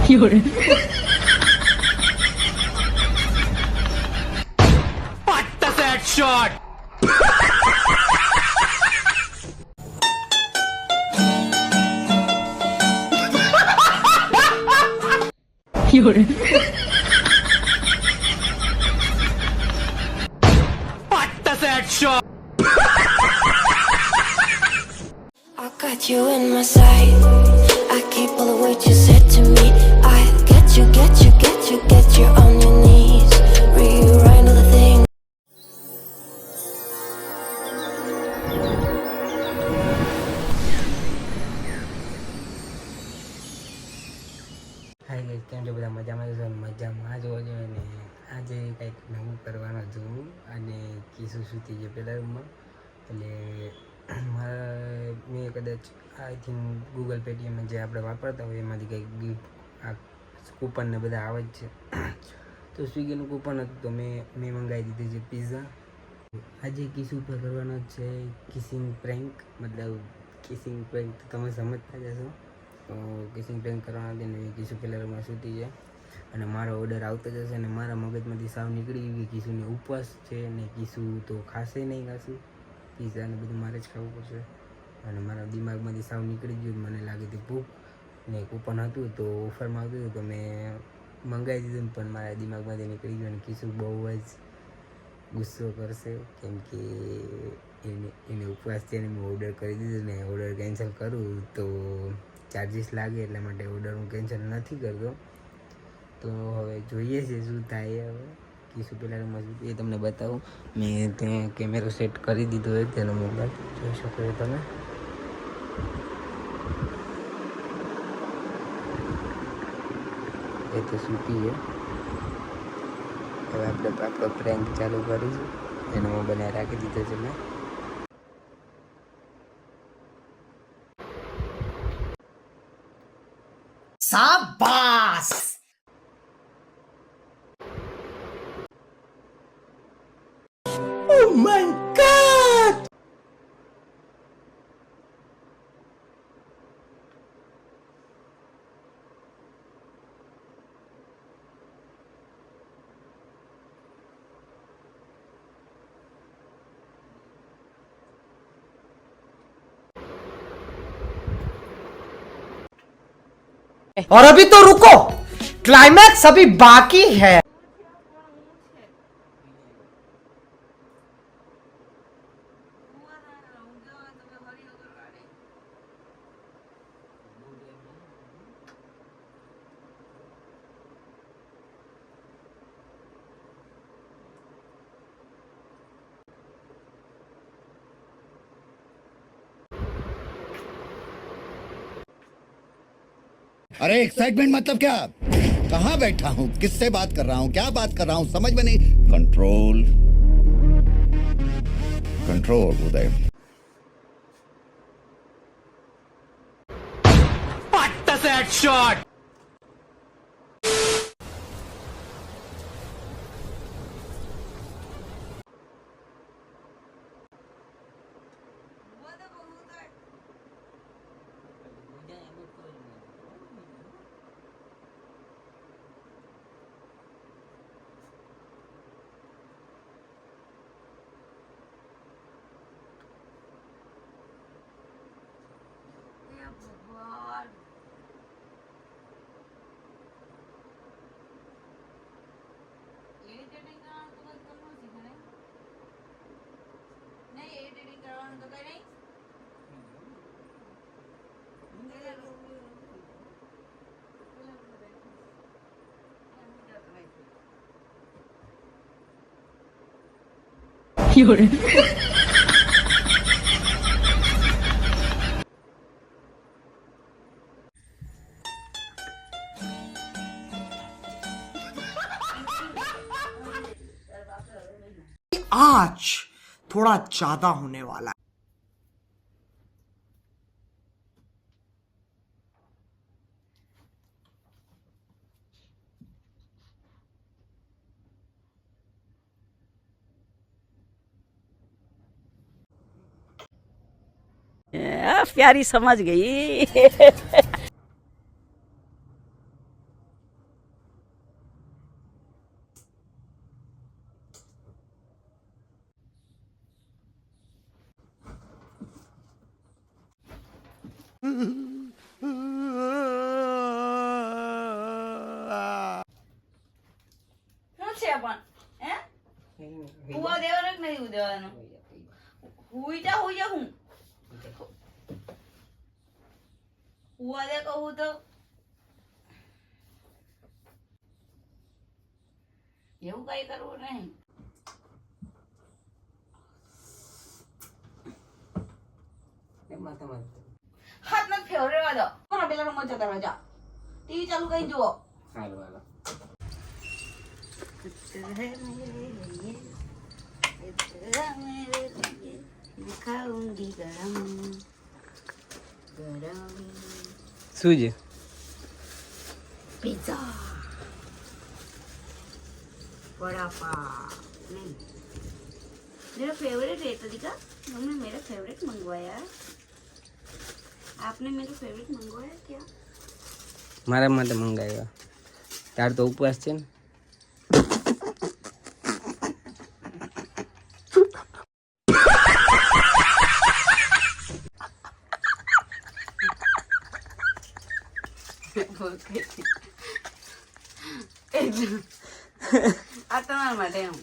有人，有人，I got you in my sight. I keep all the words you said to me. I get you, get you, get you, get you on your knees. Rewrite all the things. Hi guys, કેમ છો બધા? મજામાં છો? મજામાં જ હોજો. અને આજે કંઈક નવું કરવાનું હતું અને કિસ્સો સૂતી છે પહેલાં રૂમમાં. એટલે મેં કદાચ આઈ થિંક ગૂગલ પેટીએમ જે આપણે વાપરતા હોય એમાંથી કંઈક ગિફ્ટ આ કૂપન ને બધા આવે જ છે. તો સ્વિગીનું કૂપન હતું તો મેં મંગાવી દીધી છે પિઝા. આજે કિસ્સુ ઉપર કરવાનો છે કિસિંગ પ્રેન્ક, મતલબ કિસિંગ પ્રેન્ક તો તમે સમજતા જશો. તો કિસિંગ પ્રેન્ક કરવાના હતી ને કિસ્સુ પહેલાં રૂમમાં સૂતી છે અને મારો ઓર્ડર આવતો જશે અને મારા મગજમાંથી સાવ નીકળી ગયું કે કિસ્સુને ઉપવાસ છે ને કિસ્સુ તો ખાશે નહીં ખાશું, પિઝા ને બધું મારે જ ખાવું પડશે. અને મારા દિમાગમાંથી સાવ નીકળી ગયું. મને લાગી હતી ભૂખ ને કૂપન હતું તો ઓફરમાં આવતું હતું તો મેં મંગાવી દીધું, પણ મારા દિમાગમાંથી નીકળી ગયું. અને કિસ્સુ બહુ જ ગુસ્સો કરશે કેમ કે એને ઉપવાસ છે ને મેં ઓર્ડર કરી દીધું ને ઓર્ડર કેન્સલ કરું તો ચાર્જિસ લાગે, એટલા માટે ઓર્ડર હું કેન્સલ નથી કરતો. તો હવે જોઈએ છે શું થાય. હવે કિસ્સુ પહેલાં રૂમમાં એ તમને બતાવું. મેં ત્યાં કેમેરો સેટ કરી દીધો હોય તેનો મોબાઈલ જોઈ શકો છો તમે. એ તો સૂતી છે. હવે આપણે આપણો પ્રેન્ક ચાલુ કરીશું. એનો મોબાઈલ રાખી દીધો છે મેં. शाबाश। Oh my God! और अभी तो रुको, क्लाइमैक्स अभी बाकी है। अरे एक्साइटमेंट मतलब क्या? कहाँ बैठा हूँ, किससे बात कर रहा हूँ, क्या बात कर रहा हूँ, समझ में नहीं। कंट्रोल कंट्रोल उदय।有人， आज थोड़ा ज्यादा होने वाला है। प्यारी समझ गई। શું છે પણ હે હુવા દેવાનો કે નહીં દેવાનો હુઈ જા હું હુવા દે કહું તો એવું કઈ કરવું નહીં. એમાં તમારે હાથ નથી ફેવરેવા દો મારા પેલા રૂમમાં જતા રહો જા ટીવી ચાલુ કરી જુઓ. હાલો હાલો ખાઉંગી ગરમ ગરમ શું છે पिज्जा वड़ा पाव नहीं मेरा फेवरेट है तरीका हमने मेरा फेवरेट मंगवाया आपने मेरा फेवरेट मंगवाया क्या મારા માટે મંગાવ્યા તાર તો ઉપવાસ છે ને આ તમારા માટે એમ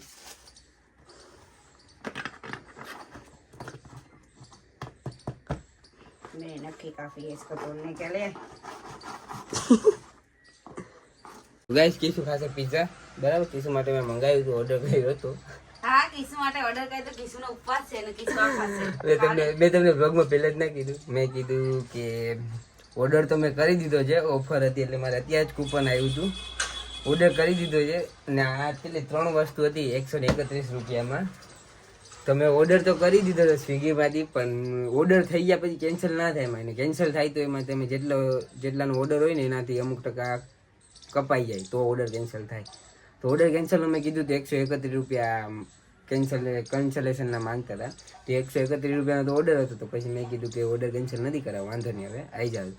मैं नक्की काफी है इसको तोड़ने के लिए ગાઈસ કિસુ ખાશે પિઝા બરાબર કિસુ માટે મેં મંગાવ્યું હતું ઓર્ડર કર્યો હતો હા કિસુ માટે ઓર્ડર કર્યો તો કિસુનો ઉપવાસ છે ને કિસુ આ ખાશે મેં તમને બ્લોગમાં પહેલા જ ના કીધું મેં કીધું કે ઓર્ડર તો મેં કરી દીધો છે ઓફર હતી એટલે મારે અત્યારે જ કૂપન આવ્યું હતું ઓર્ડર કરી દીધો છે ને આ પેલી 3 વસ્તુ હતી 131 રૂપિયામાં તો મેં ઓર્ડર તો કરી દીધો હતો સ્વિગીમાંથી પણ ઓર્ડર થઈ ગયા પછી કેન્સલ ના થાય એમાં કેન્સલ થાય તો એમાં તમે જેટલાનો ઓર્ડર હોય ને એનાથી અમુક ટકા કપાઈ જાય તો ઓર્ડર કેન્સલ થાય તો ઓર્ડર કેન્સલ મેં કીધું તો 131 રૂપિયા કેન્સલેશનના માંગતા હતા તો 131 રૂપિયાનો તો ઓર્ડર હતો તો પછી મેં કીધું કે ઓર્ડર કેન્સલ નથી કરાવ વાંધો નહીં હવે આવી જાવ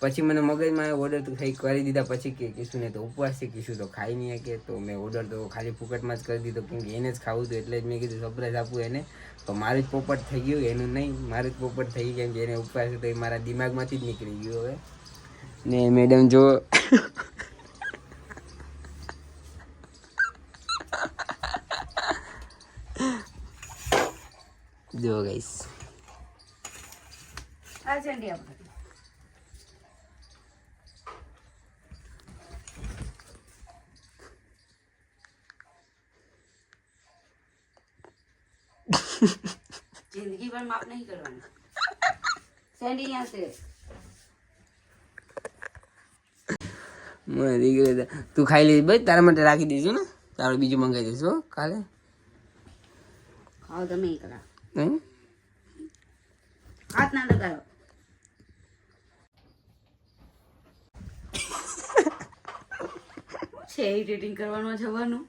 પછી મને મગજમાં ઓર્ડર તો થઈ કરી દીધા પછી કે કિશુને તો ઉપવાસ છે કિશુ તો ખાઈ નહીં શકે તો મેં ઓર્ડર તો ખાલી ફૂકટમાં જ કરી દીધો કેમ કે એને જ ખાવું હતું એટલે જ મેં કીધું સરપ્રાઈઝ આપવું એને તો મારું જ પોપટ થઈ ગયું એનું નહીં મારું જ પોપટ થઈ ગયું કેમ કે એને ઉપવાસ તો એ મારા દિમાગમાંથી જ નીકળી ગયું હવે ને મેડમ જો જો ગાઈસ આ ચંડી આપણે जिंदगी भर माफ नहीं करवाना सैंडी यहाँ से તું ખાઈ લીધી ભાઈ તારા માટે રાખી દઈશું ને તારું બીજું મંગાવી દઈશું હો કાલે खाओ તમે કરા હમ? હાથ ના લગાડો છે એડિટિંગ કરવાનું જવાનું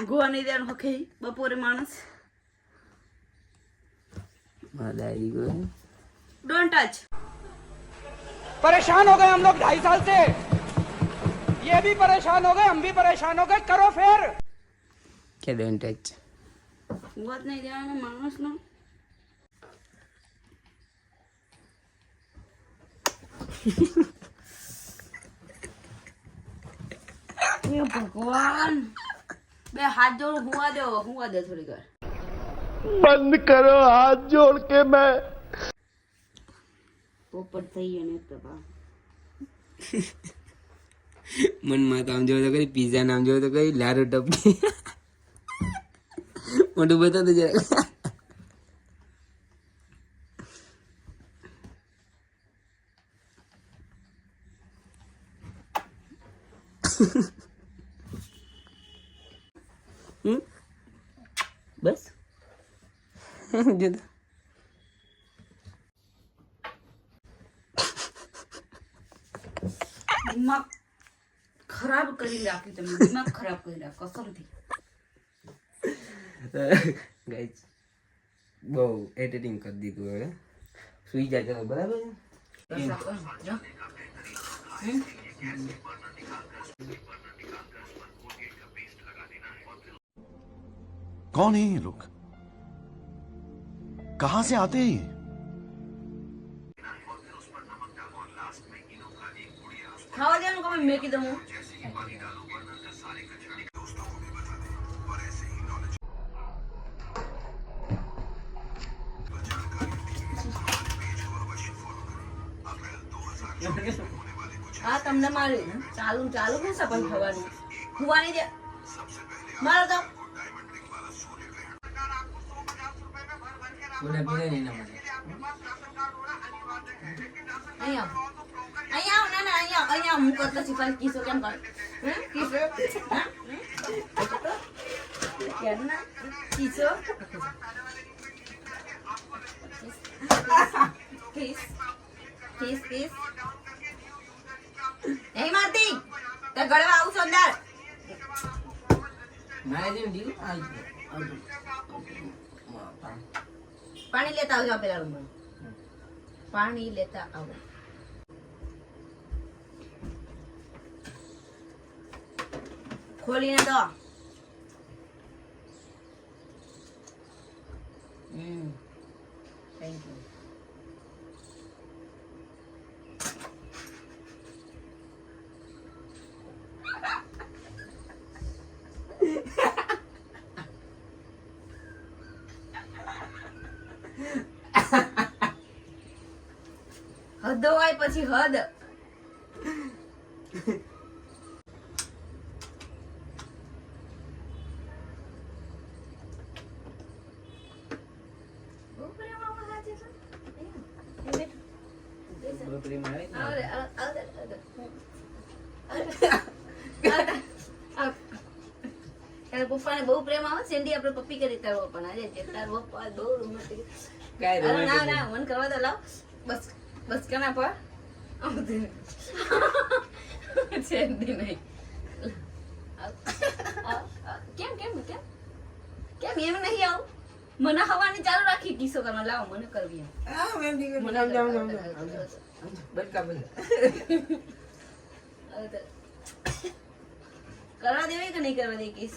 ગોવા નહીં દેવાનું હકે બપોરે માણસ डोंट टच परेशान हो गए हम लोग 2.5 साल से ये भी परेशान हो गए हम भी परेशान हो गए करो फिर કે ડોન્ટ ટચ ગોત નહીં દેવાનો માણસ નો ભગવાન બે હાથ જોડ હુવા દે થોડી વાર बंद करो हाथ जोड़ के मैं પોપટ થઈ ગયો ને તો બા મનમાં તો આમ જોવો તો કરી પિઝા નામ જોવો તો કઈ લારો ટપકી મોટું બતાવતો જરા બસ જો તો દિમાગ ખરાબ કરી રાખ્યું તમે દિમાગ ખરાબ કરી રાખ્યો કસમથી ગાઈસ બહુ એડિટિંગ કરી દીધું હવે સુઈ જાય ચાલો બરાબર છે બસ રાખો જો कौन है ये लोग कहां से आते हैं ये ખાવા દેવાનું કમે મેં કીધું હું હા તમને માર્યું ચાલુ ચાલુ શું સપન થવાનું ખુવાની દે મારો તો અહીંયા આવ ના ના અહીંયા હું કરતો શીખવાડ કિસ્સો કેમ કર કિસ્સો કેમ ના કિસ્સો કિસ કિસ કિસ નહીં મારતી તો ગળવા આવું છો અંદર પાણી લેતા આવજો પેલા રૂમમાં પાણી લેતા આવો ખોલીને દો થેન્ક યુ હદ હોય પછી હદ પપ્પાને બહુ પ્રેમ આવે સેન્ડી આપણે પપ્પી કરી તારો પણ આજે તારો પપ્પા બહુ રોમેન્ટિક ના ના મન કરવા દો લાવ બસ બસ કના પર સેન્ડી નહીં કેમ કેમ કેમ કેમ એમ નહીં આવું મને હવાની ચાલુ રાખી કિસ્સો કરવા લાવો મને કરવી કરવા દેવી કે નહીં કરવા દે કિસ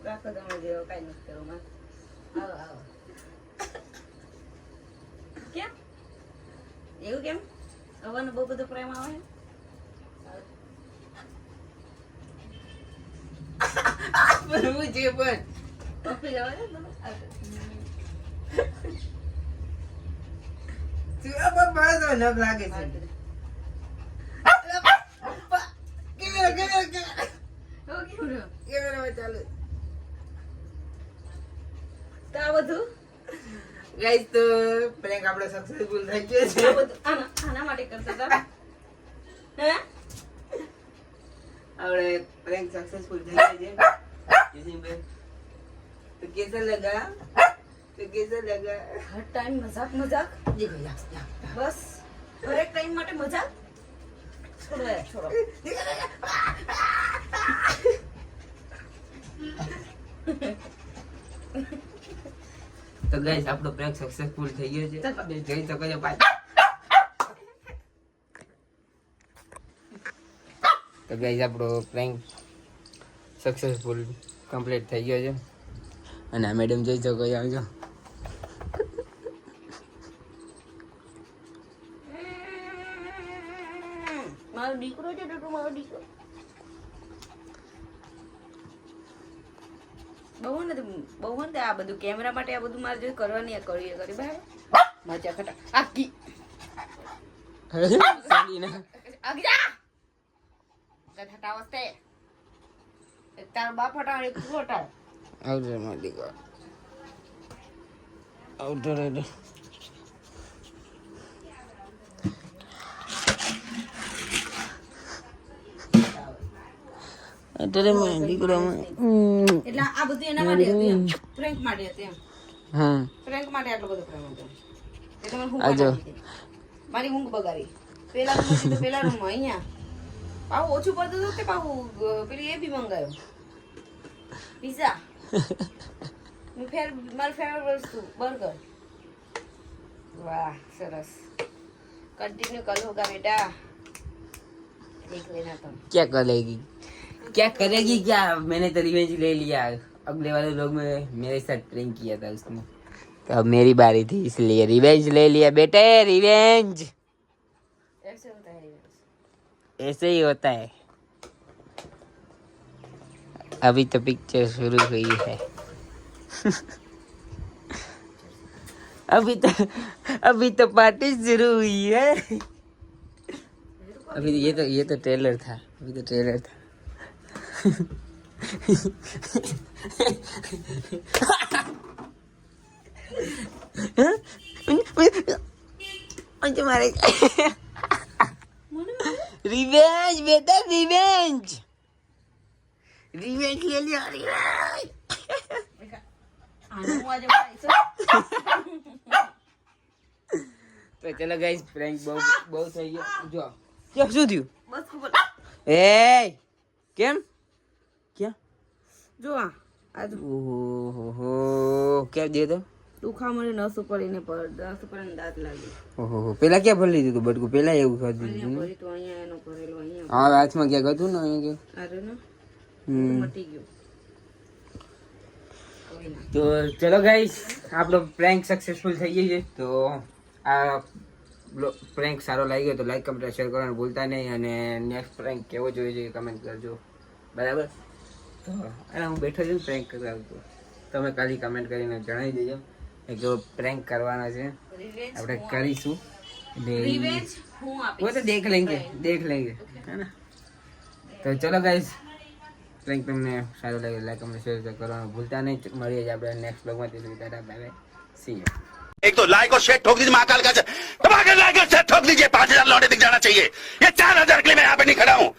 રાખો તમે જેવો કઈ નથી કરવું માં આવો આવો કેમ એવું કેમ હવાનો બહુ બધો પ્રેમ આવે બનવું છે પણ પપ્પી જવા દે નખ લાગે છે ચાલુ તો આ બધું ગાઈસ તો પ્રેન્ક આપણો સક્સેસફુલ થઈ ગયો છે આ બધું આના માટે કરતા હતા હે આપણે પ્રેન્ક સક્સેસફુલ થઈ ગયો છે કિસનભાઈ તો કેસા લગા હર ટાઈમ મજાક મજાક દેખો યા બસ હર એક ટાઈમ માટે મજાક છોડો યાર છોડો તો ગાઈસ આપણો પ્રેન્ક સક્સેસફુલ થઈ ગયો છે જઈ શકો છો ભાઈ તો ગાઈસ આપણો પ્રેન્ક સક્સેસફુલ કમ્પ્લીટ થઈ ગયો છે અને આ મેડમ જઈ શકો છો આવજો મારો દીકરો છે તો મારો દીકરો બહુ ને આ બધું કેમેરા માટે આ બધું મારે જોઈ કરવાની કરી બરાબર મજા ખટા આકી આકી જા ગધા વસ્તે તાર બાપ હટાવે એક ફોટા આવજો મારી દીકરો આવતો રહેજો અત્યારે મારી દીકરો એટલે આ બધું એના માટે હતું એમ પ્રેન્ક માટે હતું એમ હા પ્રેન્ક માટે આટલો બધો પ્રેમ હતો એટલે મને આજો. મારી ઊંઘ બગાડી પેલા રૂમ તો પેલા રૂમ અહીંયા પાછું ઓછું પડતું હતું તે પાછું પેલી એ બી મંગાયો પિઝા મારી ફેવરેટ વસ્તુ બર્ગર વાહ સરસ कंटिन्यू कर होगा बेटा देख लेना तुम क्या करेगी क्या मैंने तो रिवेंज ले लिया अगले वाले लोग में मेरे साथ प्रैंक किया था उसने तो अब मेरी बारी थी इसलिए रिवेंज ले लिया बेटे, रिवेंज। ऐसे होता है रिवेंज। ऐसे ही होता है। अभी तो पिक्चर शुरू हुई है। अभी तो पार्टी शुरू हुई है। अभी ये तो ट्रेलर था, अभी तो ट्रेलर था। मारे रिवेंज बेटा, रिवेंज रिवेंज ले लिया, रिवेंज। આનું આજે પાઈસો. તો ચલો ગાઈસ, પ્રેન્ક બહુ થઈ ગયો. જો શું થયું? બસ ખબર. એ કેમ ક્યાં જો આ ઓહો કેમ દે તો દુખા મને નસ ઉપર એને પર નસ ઉપર એને દાંત લાગી. ઓહો પેલા ક્યાં ભરી લીધું તું બટકું? પેલા એવું ખાધું અહીંયા હતું. ભરી તો અહીંયા એનો ભરેલો અહીંયા. હા હાથમાં ક્યાંક હતું ને અહીંયા કે. અરે ને હમ. મટી ગયું. તો ચલો ગાઈસ, આપણો પ્રેન્ક સક્સેસફુલ થઈ ગઈ છે. તો આ પ્રેન્ક સારો લાગ્યો તો લાઈક કમેન્ટ શેર કરવાનું ભૂલતા નહીં. અને નેક્સ્ટ પ્રેન્ક કેવો જોઈએ છે કમેન્ટ કરજો, બરાબર? તો અને હું બેઠો છું પ્રેન્ક કરવા, તો તમે ખાલી કમેન્ટ કરીને જણાવી દેજો કે જો પ્રેન્ક કરવાના છે આપણે કરીશું. રિવેન્જ હું वो આપીશ. तो देख लेंगे है ना. तो चलो गाइस, પ્રેન્ક તમને સારું લાગે લાઈક કમેન્ટ શેર કરવાનું ભૂલતા નહીં. મળીએ જ આપણે નેક્સ્ટ બ્લોગમાં. Bye bye, C you. एक तो लाइक और शेयर ठोक दीजिए, महाकाल का दबा कर लाइक और शेयर ठोक दीजिए. 5,000 लौटे दिख जाना चाहिए. ये 4,000 के लिए मैं यहाँ पे नहीं खड़ा हूँ.